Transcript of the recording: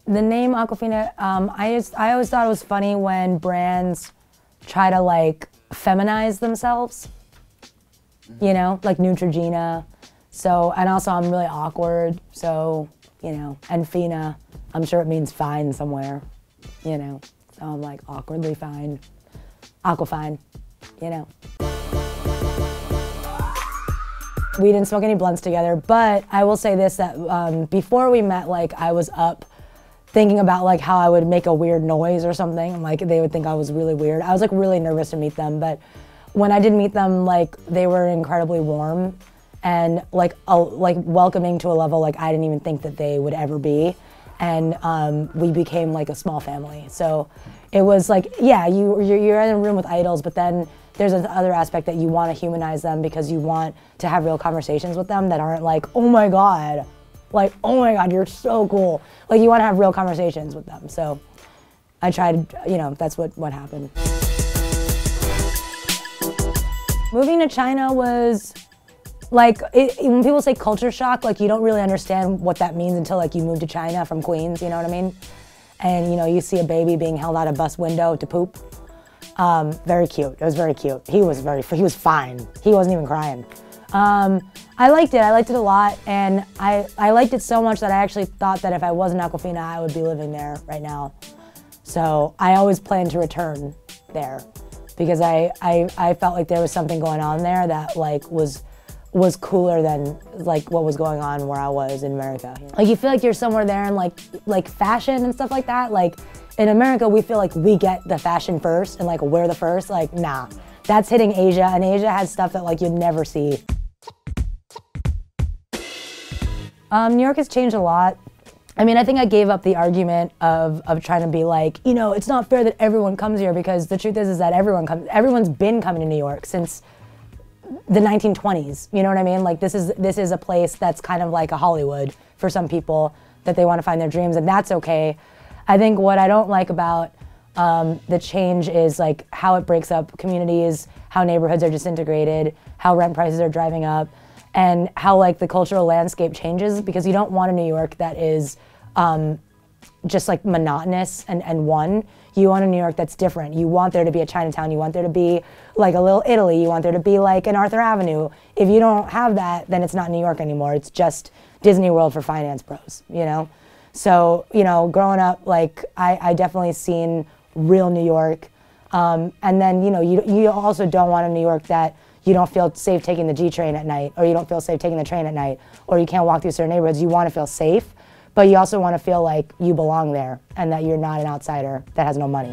The name Awkwafina, I always thought it was funny when brands try to like feminize themselves, you know, like Neutrogena. So, and also I'm really awkward, so, you know, and Fina, I'm sure it means fine somewhere, you know. So I'm like awkwardly fine, Awkwafine, you know. We didn't smoke any blunts together, but I will say this, that before we met, like I was up thinking about like how I would make a weird noise or something, like they would think I was really weird. I was like really nervous to meet them, but when I did meet them, like they were incredibly warm and like welcoming to a level like I didn't even think that they would ever be. And we became like a small family. So it was like, yeah, you're in a room with idols, but then there's another aspect that you want to humanize them because you want to have real conversations with them that aren't like, oh my God, you're so cool. Like you want to have real conversations with them. So I tried, you know, that's what happened. Moving to China was like, when people say culture shock, like you don't really understand what that means until like you move to China from Queens, you know what I mean? And you know, you see a baby being held out a bus window to poop. Very cute, it was very cute. He was fine, he wasn't even crying. I liked it a lot, and I liked it so much that I actually thought that if I wasn't Awkwafina, I would be living there right now. So I always planned to return there because I felt like there was something going on there that like was cooler than like what was going on where I was in America. Like you feel like you're somewhere there in like fashion and stuff like that. Like in America, we feel like we get the fashion first and like we're the first. Like nah, that's hitting Asia, and Asia has stuff that like you'd never see. New York has changed a lot. I mean, I think I gave up the argument of trying to be like, you know, it's not fair that everyone comes here, because the truth is that everyone's been coming to New York since the 1920s, you know what I mean? Like this is a place that's kind of like a Hollywood for some people, that they want to find their dreams, and that's okay. I think what I don't like about the change is like how it breaks up communities, how neighborhoods are disintegrated, how rent prices are driving up, and how like the cultural landscape changes, because you don't want a New York that is just like monotonous and one. You want a New York that's different. You want there to be a Chinatown, you want there to be like a little Italy, you want there to be like an Arthur Avenue. If you don't have that, then it's not New York anymore. It's just Disney World for finance pros, you know? So, you know, growing up, like I definitely seen real New York. And then, you know, you also don't want a New York that you don't feel safe taking the G train at night, or you don't feel safe taking the train at night, or you can't walk through certain neighborhoods. You want to feel safe, but you also want to feel like you belong there and that you're not an outsider that has no money.